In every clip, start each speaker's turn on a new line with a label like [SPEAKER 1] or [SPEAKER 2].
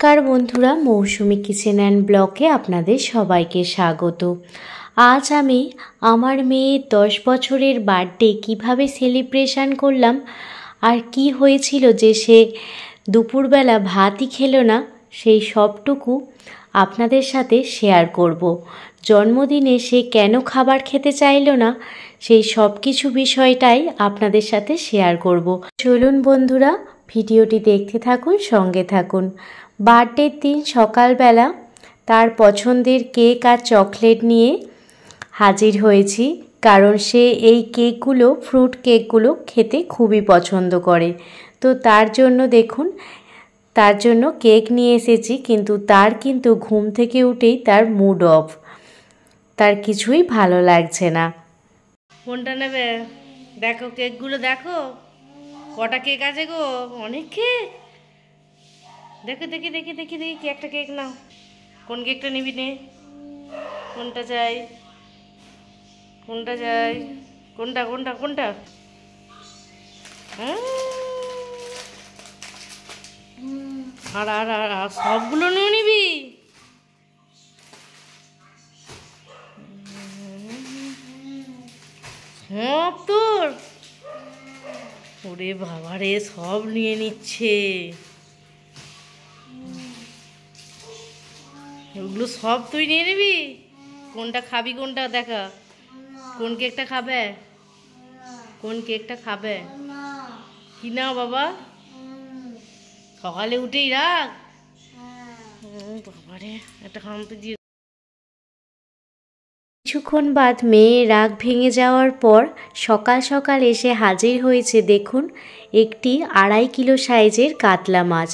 [SPEAKER 1] নমস্কার বন্ধুরা, মৌসুমি kitchen and ব্লগে আপনাদের সবাইকে স্বাগত। আজ আমি আমার মেয়ের 10 বছরের বার্থডে কিভাবে সেলিব্রেশন করলাম আর কি হয়েছিল যে সে দুপুরবেলা ভাতই খেলো না, সেই সবটুকু আপনাদের সাথে শেয়ার করব। জন্মদিনে সে কেন খাবার খেতে চাইলো না, সেই সব কিছু বিষয়টাই আপনাদের সাথে শেয়ার করব। চলুন বন্ধুরা, ভিডিওটি দেখতে থাকুন, সঙ্গে থাকুন। বার্থডের দিন সকালবেলা তার পছন্দের কেক আর চকলেট নিয়ে হাজির হয়েছি, কারণ সে এই কেকগুলো, ফ্রুট কেকগুলো খেতে খুবই পছন্দ করে। তো তার জন্য দেখুন, তার জন্য কেক নিয়ে এসেছি, কিন্তু তার ঘুম থেকে উঠেই তার মুড অফ, তার কিছুই ভালো লাগছে না।
[SPEAKER 2] কোনটা নেবে দেখো, কেকগুলো দেখো, কটা কেক আছে গো, অনেক কেক। দেখো দেখি দেখি দেখি দেখি কি একটা কেক নাও। কোন কেকটা নিবি নে? কোনটা চাই, কোনটা চাই, কোনটা কোনটা কোনটা? আর আর আর সবগুলো নিয়ে নিবি? সব তোর? ওরে বাবা রে, সব নিয়ে নিচ্ছে। ওগুলো সব তুই নিয়ে নিবি? কোনটা খাবি, কোনটা দেখা, কোন কেকটা খাবে, কোন কেকটা খাবে? কি না বাবা, সকালে উঠেই রাখ। বাবা রে, একটা খামতে দিয়ে।
[SPEAKER 1] কিছুক্ষণ বাদ মেয়ে রাগ ভেঙে যাওয়ার পর সকাল সকাল এসে হাজির হয়েছে দেখুন একটি 2.5 কিলো সাইজের কাতলা মাছ।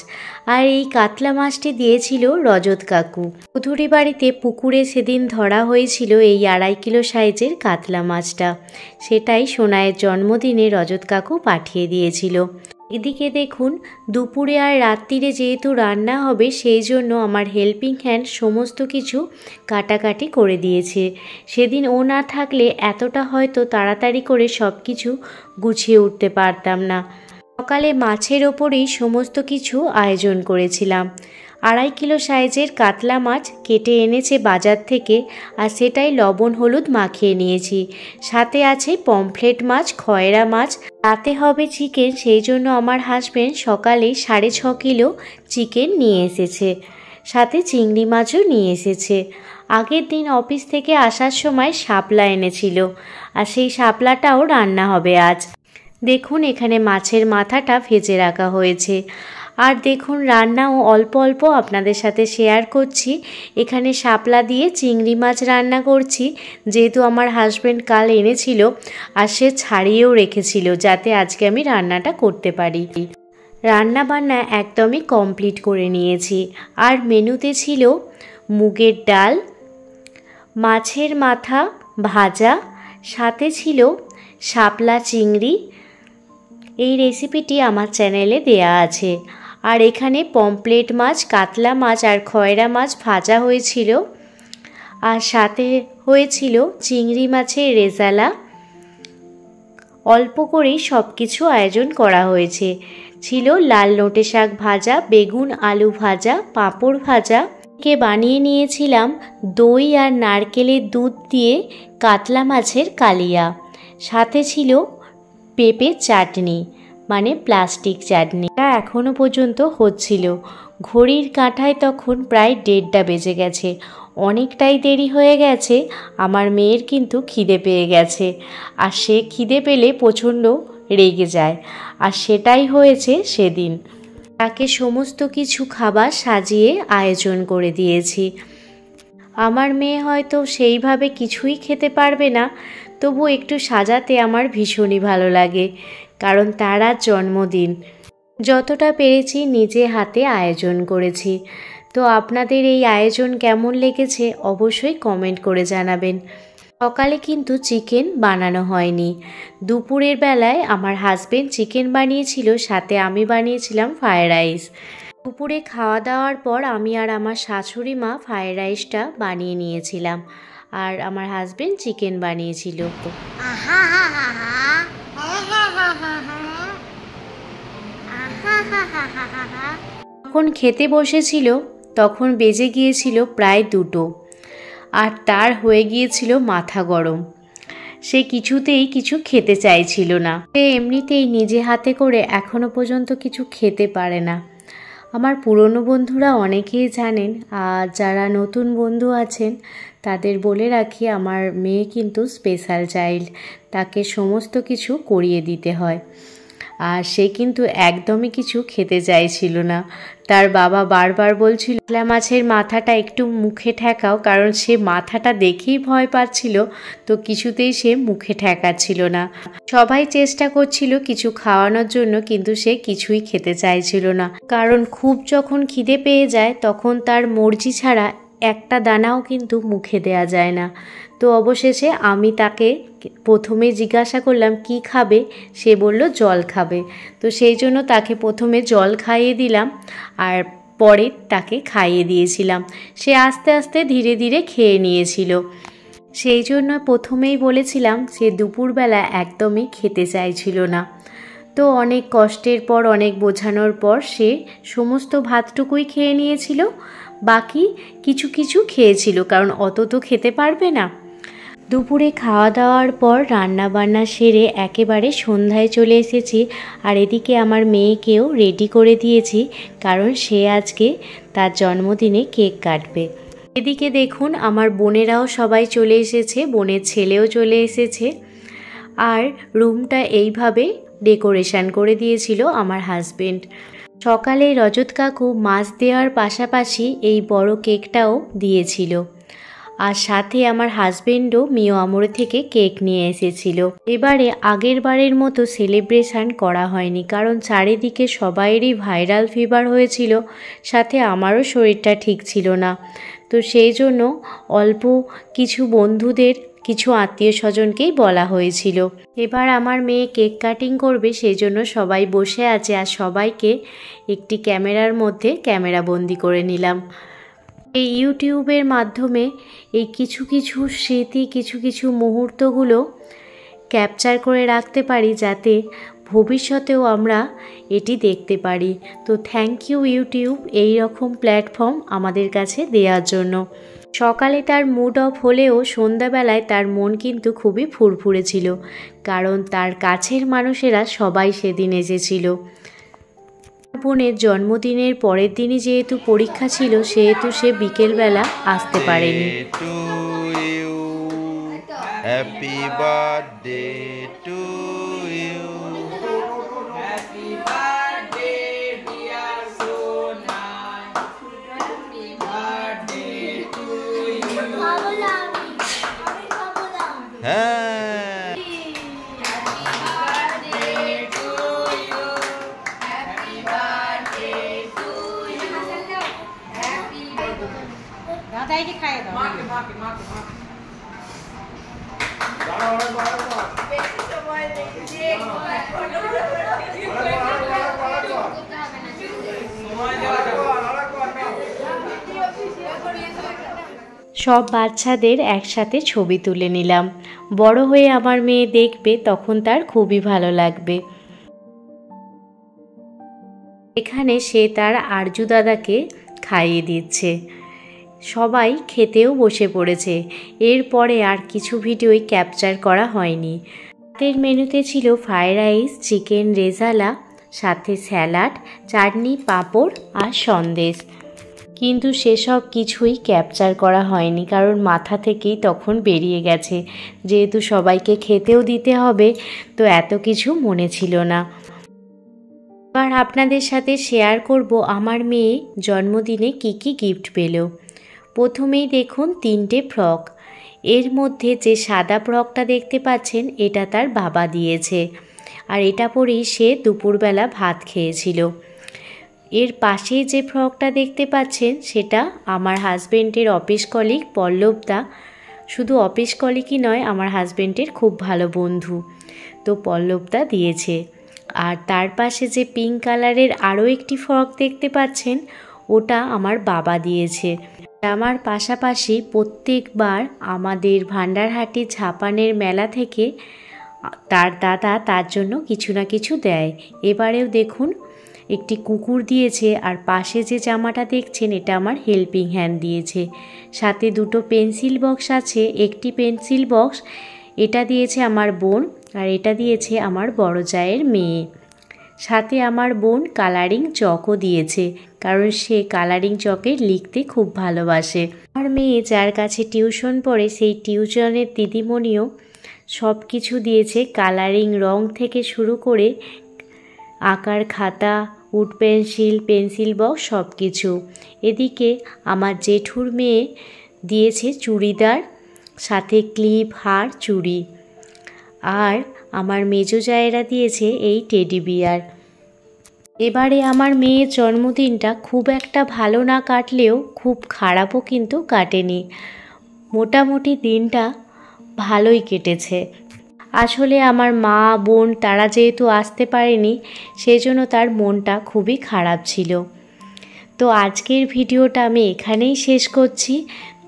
[SPEAKER 1] আর এই কাতলা মাছটি দিয়েছিল রজত কাকু। চৌধুরী বাড়িতে পুকুরে সেদিন ধরা হয়েছিল এই 2.5 কিলো সাইজের কাতলা মাছটা, সেটাই সোনাইয়ের জন্মদিনে রজত কাকু পাঠিয়ে দিয়েছিল। এদিকে দেখুন, দুপুরে আর রাত্রিরে যেহেতু রান্না হবে, সেই জন্য আমার হেল্পিং হ্যান্ড সমস্ত কিছু কাটাকাটি করে দিয়েছে। সেদিন ও না থাকলে এতটা হয়তো তাড়াতাড়ি করে সব কিছু গুছিয়ে উঠতে পারতাম না। সকালে মাছের ওপরেই সমস্ত কিছু আয়োজন করেছিলাম। 2.5 কিলো সাইজের কাতলা মাছ কেটে এনেছে বাজার থেকে, আর সেটাই লবণ হলুদ মাখিয়ে নিয়েছি। সাথে আছে পমফ্রেট মাছ, খয়রা মাছ। রাতে হবে চিকেন, সেই জন্য আমার হাজব্যান্ড সকালে 6.5 কিলো চিকেন নিয়ে এসেছে, সাথে চিংড়ি মাছও নিয়ে এসেছে। আগের দিন অফিস থেকে আসার সময় শাপলা এনেছিল, আর সেই শাপলাটাও রান্না হবে আজ। দেখুন এখানে মাছের মাথাটা ভেজে রাখা হয়েছে। আর দেখুন রান্নাও অল্প অল্প আপনাদের সাথে শেয়ার করছি। এখানে শাপলা দিয়ে চিংড়ি মাছ রান্না করছি, যেহেতু আমার হাজব্যান্ড কাল এনেছিল আর সে ছাড়িয়েও রেখেছিল, যাতে আজকে আমি রান্নাটা করতে পারি। রান্না বান্না একদমই কমপ্লিট করে নিয়েছি। আর মেনুতে ছিল মুগের ডাল, মাছের মাথা ভাজা, সাথে ছিল শাপলা চিংড়ি। এই রেসিপিটি আমার চ্যানেলে দেয়া আছে। আর এখানে পমফ্রেট মাছ, কাতলা মাছ আর খয়রা মাছ ভাজা হয়েছিল, আর সাথে হয়েছিল চিংড়ি মাছের রেজালা। অল্প করেই সব কিছু আয়োজন করা হয়েছে। ছিল লাল নোটে শাক ভাজা, বেগুন আলু ভাজা, পাঁপড় ভাজা। কে বানিয়ে নিয়েছিলাম দই আর নারকেলের দুধ দিয়ে কাতলা মাছের কালিয়া। সাথে ছিল পেঁপে চাটনি, মানে প্লাস্টিক চাটনি। এটা এখনও পর্যন্ত হচ্ছিল। ঘড়ির কাঁটায় তখন প্রায় 1:30 বেজে গেছে। অনেকটাই দেরি হয়ে গেছে। আমার মেয়ের কিন্তু খিদে পেয়ে গেছে, আর সে খিদে পেলে প্রচণ্ড রেগে যায়, আর সেটাই হয়েছে সেদিন। তাকে সমস্ত কিছু খাবার সাজিয়ে আয়োজন করে দিয়েছি। আমার মেয়ে হয়তো সেইভাবে কিছুই খেতে পারবে না, তবু একটু সাজাতে আমার ভীষণই ভালো লাগে, কারণ তার আজ জন্মদিন। যতটা পেরেছি নিজে হাতে আয়োজন করেছি। তো আপনাদের এই আয়োজন কেমন লেগেছে অবশ্যই কমেন্ট করে জানাবেন। সকালে কিন্তু চিকেন বানানো হয়নি। দুপুরের বেলায় আমার হাজবেন্ড চিকেন বানিয়েছিল, সাথে আমি বানিয়েছিলাম ফ্রায়েড রাইস। দুপুরে খাওয়া দাওয়ার পর আমি আর আমার শাশুড়ি মা ফ্রায়েড রাইসটা বানিয়ে নিয়েছিলাম, আর আমার হাজবেন্ড চিকেন বানিয়েছিল। যখন খেতে বসেছিল তখন বেজে গিয়েছিল প্রায় 2টো, আর তার হয়ে গিয়েছিল মাথা গরম। সে কিছুতেই কিছু খেতে চাইছিল না। সে এমনিতেই নিজে হাতে করে এখনো পর্যন্ত কিছু খেতে পারে না। আমার পুরনো বন্ধুরা অনেকেই জানেন, আর যারা নতুন বন্ধু আছেন তাদের বলে রাখি, আমার মেয়ে কিন্তু স্পেশাল চাইল্ড, তাকে সমস্ত কিছু করিয়ে দিতে হয়। আর সে কিন্তু একদমই কিছু খেতে চাইছিল না। তার বাবা বারবার বলছিল কাতলা মাছের মাথাটা একটু মুখে ঠেকাও, কারণ সে মাথাটা দেখেই ভয় পাচ্ছিল, তো কিছুতেই সে মুখে ঠেকাচ্ছিল না। সবাই চেষ্টা করছিল কিছু খাওয়ানোর জন্য, কিন্তু সে কিছুই খেতে চাইছিল না, কারণ খুব যখন খিদে পেয়ে যায় তখন তার মর্জি ছাড়া একটা দানাও কিন্তু মুখে দেয়া যায় না। তো অবশেষে আমি তাকে প্রথমে জিজ্ঞাসা করলাম কি খাবে, সে বলল জল খাবে। তো সেই জন্য তাকে প্রথমে জল খাইয়ে দিলাম, আর পরে তাকে খাইয়ে দিয়েছিলাম। সে আস্তে আস্তে ধীরে ধীরে খেয়ে নিয়েছিল। সেই জন্য প্রথমেই বলেছিলাম সে দুপুরবেলা একদমই খেতে চাইছিল না। তো অনেক কষ্টের পর, অনেক বোঝানোর পর সে সমস্ত ভাতটুকুই খেয়ে নিয়েছিল, বাকি কিছু কিছু খেয়েছিল, কারণ অত তো খেতে পারবে না। দুপুরে খাওয়া দাওয়ার পর রান্না বান্না সেরে একেবারে সন্ধ্যায় চলে এসেছি, আর এদিকে আমার মেয়েকেও রেডি করে দিয়েছি, কারণ সে আজকে তার জন্মদিনে কেক কাটবে। এদিকে দেখুন আমার বোনেরাও সবাই চলে এসেছে, বোনের ছেলেও চলে এসেছে, আর রুমটা এইভাবে ডেকোরেশন করে দিয়েছিল আমার হাজবেন্ড। সকালে রজত কাকু মাছ দেওয়ার পাশাপাশি এই বড় কেকটাও দিয়েছিল, আর সাথে আমার হাজবেন্ডও মিও আমরে থেকে কেক নিয়ে এসেছিল। এবারে আগের বারের মতো সেলিব্রেশন করা হয়নি, কারণ চারিদিকে সবাইয়েরই ভাইরাল ফিভার হয়েছিল, সাথে আমারও শরীরটা ঠিক ছিল না। তো সেই জন্য অল্প কিছু বন্ধুদের, কিছু আত্মীয় স্বজনকেই বলা হয়েছিল। এবার আমার মেয়ে কেক কাটিং করবে, সেই জন্য সবাই বসে আছে, আর সবাইকে একটি ক্যামেরার মধ্যে ক্যামেরাবন্দি করে নিলাম। এই ইউটিউবের মাধ্যমে এই কিছু কিছু স্মৃতি, কিছু কিছু মুহূর্তগুলো ক্যাপচার করে রাখতে পারি, যাতে ভবিষ্যতেও আমরা এটি দেখতে পারি। তো থ্যাংক ইউ ইউটিউব এই রকম প্ল্যাটফর্ম আমাদের কাছে দেওয়ার জন্য। সকালে তার মুড অফ হলেও সন্ধ্যাবেলায় তার মন কিন্তু খুবই ফুরফুরে ছিল, কারণ তার কাছের মানুষেরা সবাই সেদিন এসেছিল। বোনের জন্মদিনের পরের দিনই যেহেতু পরীক্ষা ছিল, সেহেতু সে বিকেলবেলা আসতে পারেনি।
[SPEAKER 3] Happy birthday to you, happy birthday dear সোনা, হ্যাপি বার্থডে টু ইউ। হ্যাঁ,
[SPEAKER 2] দাদাইকে খাইয়ে দাও।
[SPEAKER 1] সব বাচ্চাদের একসাথে ছবি তুলে নিলাম। বড় হয়ে আমার মেয়ে দেখবে, তখন তার খুবই ভালো লাগবে। এখানে সে তার আরজু দাদাকে খাইয়ে দিচ্ছে। সবাই খেতেও বসে পড়েছে। এরপরে আর কিছু ভিডিওই ক্যাপচার করা হয়নি। রাতের মেনুতে ছিল ফ্রাইড রাইস, চিকেন রেজালা, সাথে স্যালাড, চাটনি, পাঁপড় আর সন্দেশ। কিন্তু সেসব কিছুই ক্যাপচার করা হয়নি, কারণ মাথা থেকেই তখন বেরিয়ে গেছে। যেহেতু সবাইকে খেতেও দিতে হবে, তো এত কিছু মনে ছিল না। এবার আপনাদের সাথে শেয়ার করব আমার মেয়ে জন্মদিনে কি কি গিফট পেল। প্রথমেই দেখুন 3টে ফ্রক। এর মধ্যে যে সাদা ফ্রকটা দেখতে পাচ্ছেন, এটা তার বাবা দিয়েছে, আর এটা পরেই সে দুপুরবেলা ভাত খেয়েছিল। এর পাশে যে ফ্রকটা দেখতে পাচ্ছেন, সেটা আমার হাজবেন্ডের অফিস কলিগ পল্লবদা। শুধু অফিস কলিগই নয়, আমার হাজবেন্ডের খুব ভালো বন্ধু, তো পল্লবদা দিয়েছে। আর তার পাশে যে পিঙ্ক কালারের আরও একটি ফ্রক দেখতে পাচ্ছেন, ওটা আমার বাবা দিয়েছে। আমার পাশাপাশি প্রত্যেকবার আমাদের ভান্ডারহাটি ছাপানের মেলা থেকে তার দাদা তার জন্য কিছু না কিছু দেয়। এবারেও দেখুন একটি কুকুর দিয়েছে, আর পাশে যে জামাটা দেখছেন এটা আমার হেল্পিং হ্যান্ড দিয়েছে। সাথে দুটো পেন্সিল বক্স আছে। একটি পেন্সিল বক্স এটা দিয়েছে আমার বোন, আর এটা দিয়েছে আমার বড় জায়ের মেয়ে। সাথে আমার বোন কালারিং চকও দিয়েছে, কারণ সে কালারিং চকে লিখতে খুব ভালোবাসে। আমার মেয়ে যার কাছে টিউশন পড়ে সেই টিউশনের দিদিমণিও সব কিছু দিয়েছে, কালারিং রং থেকে শুরু করে আঁকার খাতা, উড পেন্সিল, পেন্সিল বক্স সব কিছু। এদিকে আমার জেঠুর মেয়ে দিয়েছে চুড়িদার, সাথে ক্লিপ, হার, চুড়ি। আর আমার মেজো জায়েরা দিয়েছে এই টেডি বিয়ার। এবারে আমার মেয়ের জন্মদিনটা খুব একটা ভালো না কাটলেও খুব খারাপও কিন্তু কাটেনি। মোটামুটি দিনটা ভালোই কেটেছে। আসলে আমার মা বোন তারা যেহেতু আসতে পারেনি, সেই জন্য তার মনটা খুবই খারাপ ছিল। তো আজকের ভিডিওটা আমি এখানেই শেষ করছি।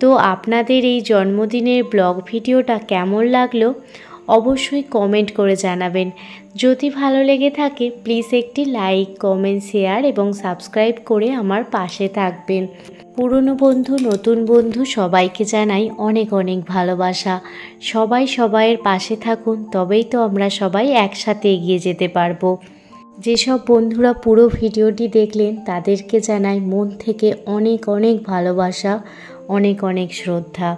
[SPEAKER 1] তো আপনাদের এই জন্মদিনের ব্লগ ভিডিওটা কেমন লাগলো অবশ্যই কমেন্ট করে জানাবেন। যদি ভালো লেগে থাকে প্লিজ একটি লাইক, কমেন্ট, শেয়ার এবং সাবস্ক্রাইব করে আমার পাশে থাকবেন। পুরনো বন্ধু, নতুন বন্ধু সবাইকে জানাই অনেক অনেক ভালোবাসা। সবাই সবাইয়ের পাশে থাকুন, তবেই তো আমরা সবাই একসাথে এগিয়ে যেতে পারবো। যেসব বন্ধুরা পুরো ভিডিওটি দেখলেন তাদেরকে জানাই মন থেকে অনেক অনেক ভালোবাসা, অনেক অনেক শ্রদ্ধা।